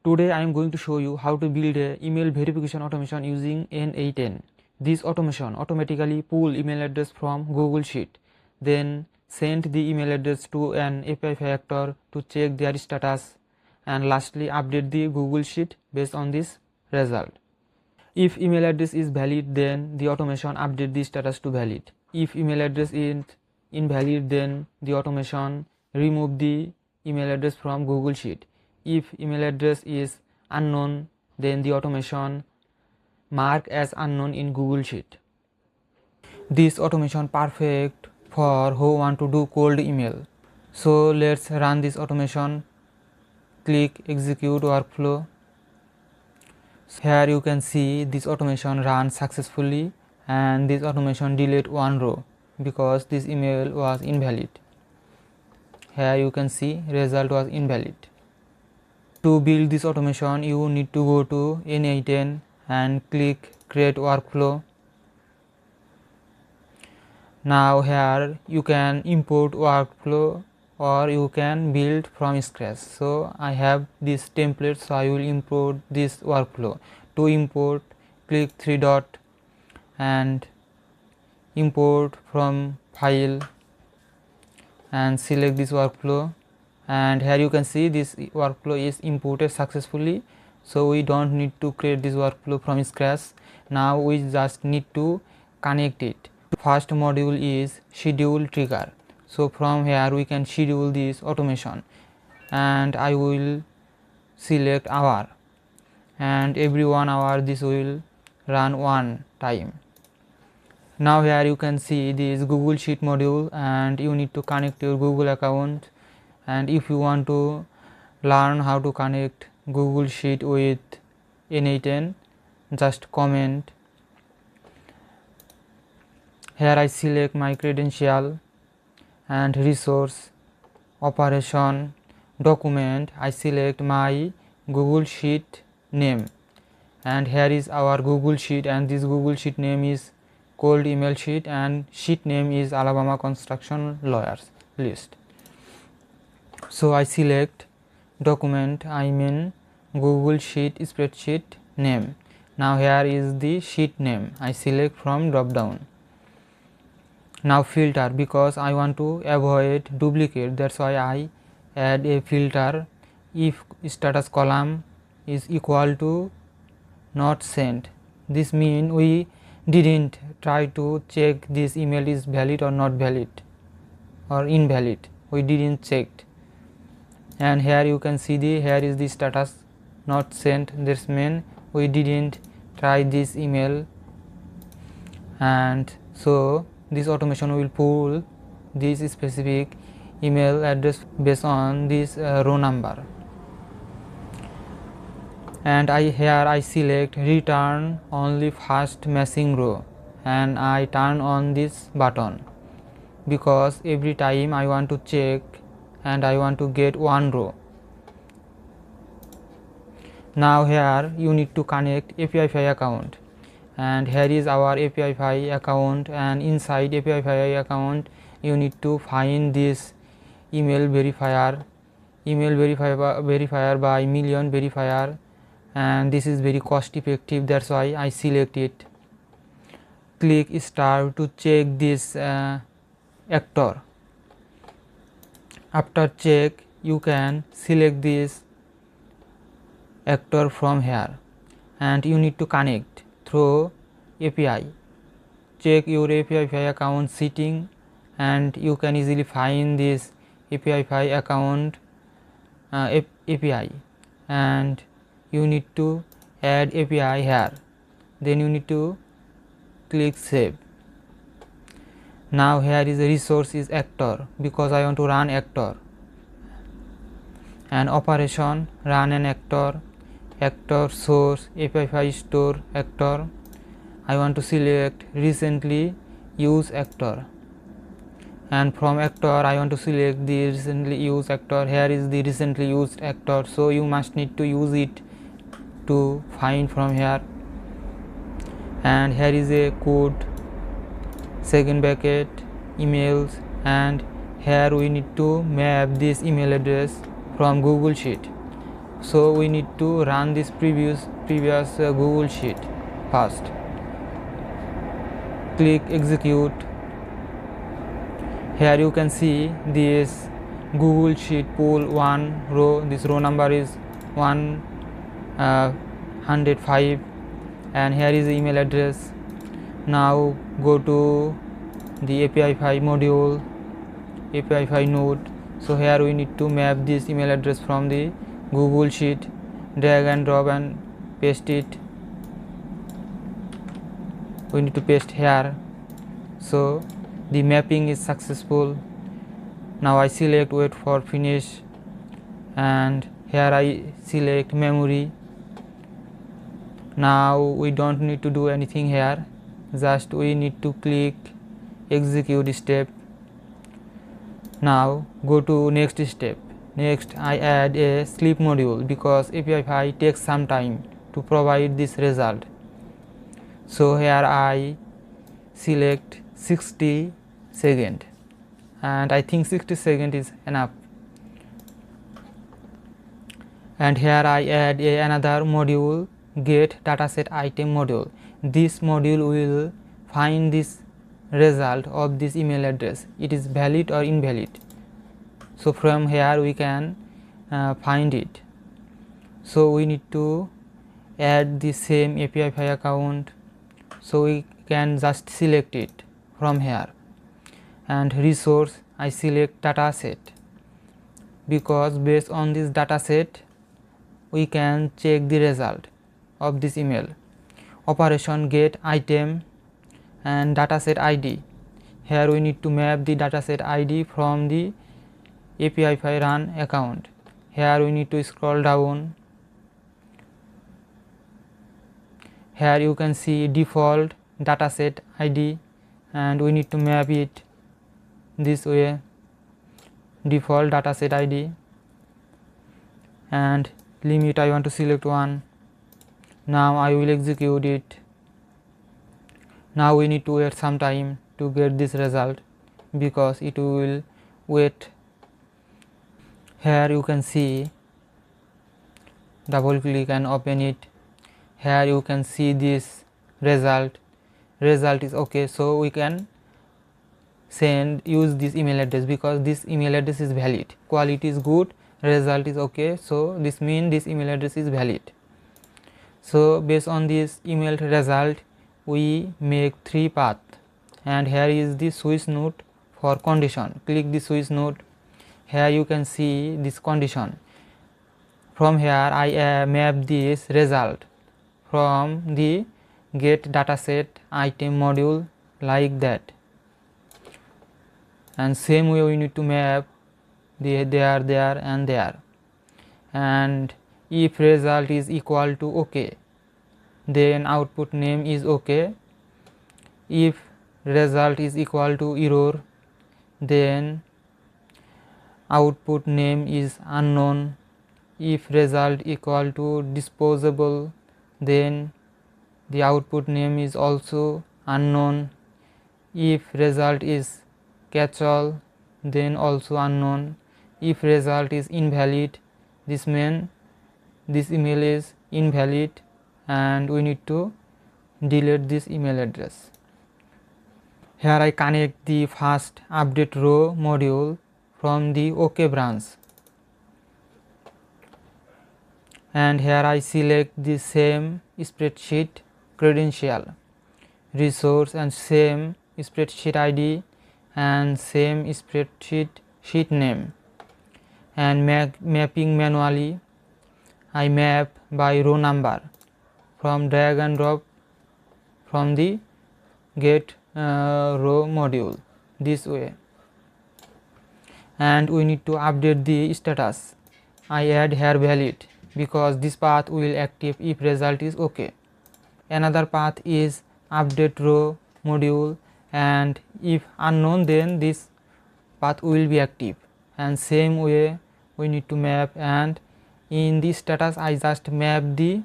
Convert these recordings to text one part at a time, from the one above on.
Today I am going to show you how to build a email verification automation using N8N. This automation automatically pull email address from Google Sheet, then send the email address to an Apify actor to check their status, and lastly update the Google Sheet based on this result. If email address is valid, then the automation update the status to valid. If email address is invalid, then the automation remove the email address from Google Sheet. If email address is unknown, then the automation mark as unknown in Google Sheet. This automation perfect for who want to do cold email. So let's run this automation. Click execute workflow. Here you can see this automation runs successfully, and this automation delete one row because this email was invalid. Here you can see result was invalid. To build this automation, you need to go to N8N and click create workflow. Now here you can import workflow or you can build from scratch. So I have this template, so I will import this workflow. To import, click three dot and import from file and select this workflow, and here you can see this workflow is imported successfully, so we don't need to create this workflow from scratch. Now we just need to connect it. First module is schedule trigger. So from here we can schedule this automation, and I will select hour, and every 1 hour this will run one time. Now here you can see this Google Sheet module, and you need to connect your Google account. And if you want to learn how to connect Google Sheet with N8N, just comment. Here I select my credential and resource, operation, document. I select my Google Sheet name, and here is our Google Sheet, and this Google Sheet name is cold email sheet, and sheet name is Alabama Construction Lawyers list. So I select document, I mean Google Sheet spreadsheet name. Now here is the sheet name. I select from drop down. Now filter, because I want to avoid duplicate, that's why I add a filter. If status column is equal to not sent, this means we didn't try to check this email is valid or not valid or invalid, we didn't check. And here you can see here is the status not sent, this means we didn't try this email, and so this automation will pull this specific email address based on this row number. And here I select return only first matching row, and I turn on this button because every time I want to check and I want to get one row. Now here you need to connect Apify account, and here is our Apify account, and inside Apify account you need to find this email verifier by million verifier, and this is very cost effective, that's why I select it. Click start to check this actor. After check, you can select this actor from here, and you need to connect through API. Check your Apify account setting, and you can easily find this Apify account API, and you need to add API here, then you need to click save. Now here is the resource is actor, because I want to run actor, and operation run an actor source Apify store actor. I want to select recently used actor, and from actor I want to select the recently used actor. Here is the recently used actor, so you must need to use it to find from here. And here is a code, second bracket, emails, and here we need to map this email address from Google Sheet. So we need to run this previous Google Sheet first. Click execute. Here you can see this Google Sheet pool 1 row. This row number is 105 and here is the email address. Now go to the Apify module, Apify node. So here we need to map this email address from the Google Sheet, drag and drop and paste it. We need to paste here. So the mapping is successful. Now I select wait for finish and here I select memory. Now we don't need to do anything here, just we need to click execute step. Now go to next step. Next I add a sleep module because Apify takes some time to provide this result. So here I select 60 seconds and I think 60 seconds is enough. And here I add another module, get dataset item module. This module will find this result of this email address, it is valid or invalid. So from here we can find it. So we need to add the same Apify account, so we can just select it from here. And resource I select dataset because based on this dataset we can check the result of this email. Operation get item and dataset ID. Here we need to map the dataset ID from the Apify run account. Here we need to scroll down. Here you can see default dataset ID and we need to map it this way, default dataset ID, and limit I want to select 1. Now I will execute it. Now we need to wait some time to get this result because it will wait. Here you can see, double click and open it. Here you can see this result is okay, so we can use this email address because this email address is valid, quality is good, result is okay, so this means this email address is valid. So based on this email result we make 3 paths and here is the switch node for condition. Click the switch node. Here you can see this condition. From here I map this result from the get dataset item module like that, and same way we need to map there and there. And if result is equal to okay, then output name is okay. If result is equal to error, then output name is unknown. If result equal to disposable, then the output name is also unknown. If result is catch-all, then also unknown. If result is invalid, this means this email is invalid and we need to delete this email address. Here I connect the first update row module from the OK branch, and here I select the same spreadsheet credential, resource and same spreadsheet ID and same spreadsheet sheet name, and mapping manually I map by row number from drag and drop from the get row module this way. And we need to update the status. I add here valid because this path will active if result is okay. Another path is update row module, and if unknown then this path will be active, and same way we need to map. And in this status I just map the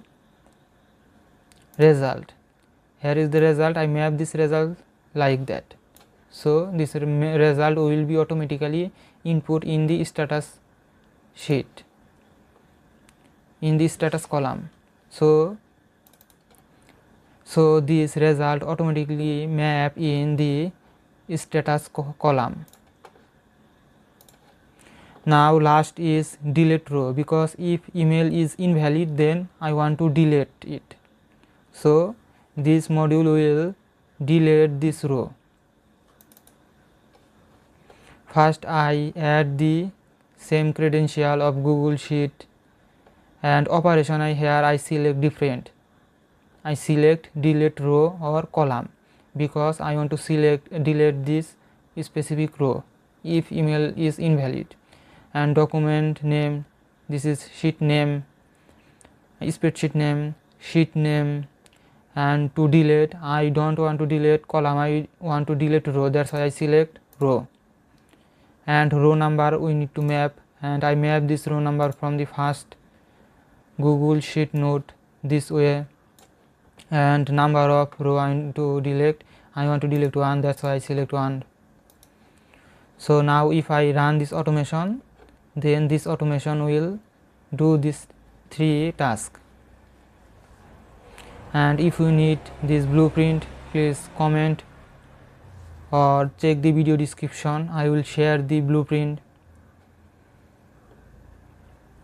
result. Here is the result, I map this result like that. So this result will be automatically input in the status sheet. in the status column. So this result automatically map in the status column. Now last is delete row, because if email is invalid then I want to delete it. So this module will delete this row. First I add the same credential of Google Sheet, and operation I select different. I select delete row or column because I want to delete this specific row if email is invalid. And document name, this is sheet name, spreadsheet name, sheet name. And to delete, I don't want to delete column, I want to delete row, that's why I select row. And row number we need to map, and I map this row number from the first Google Sheet node this way. And number of row I want to delete 1, that's why I select 1. So now if I run this automation, then this automation will do this 3 tasks. And if you need this blueprint, please comment or check the video description. I will share the blueprint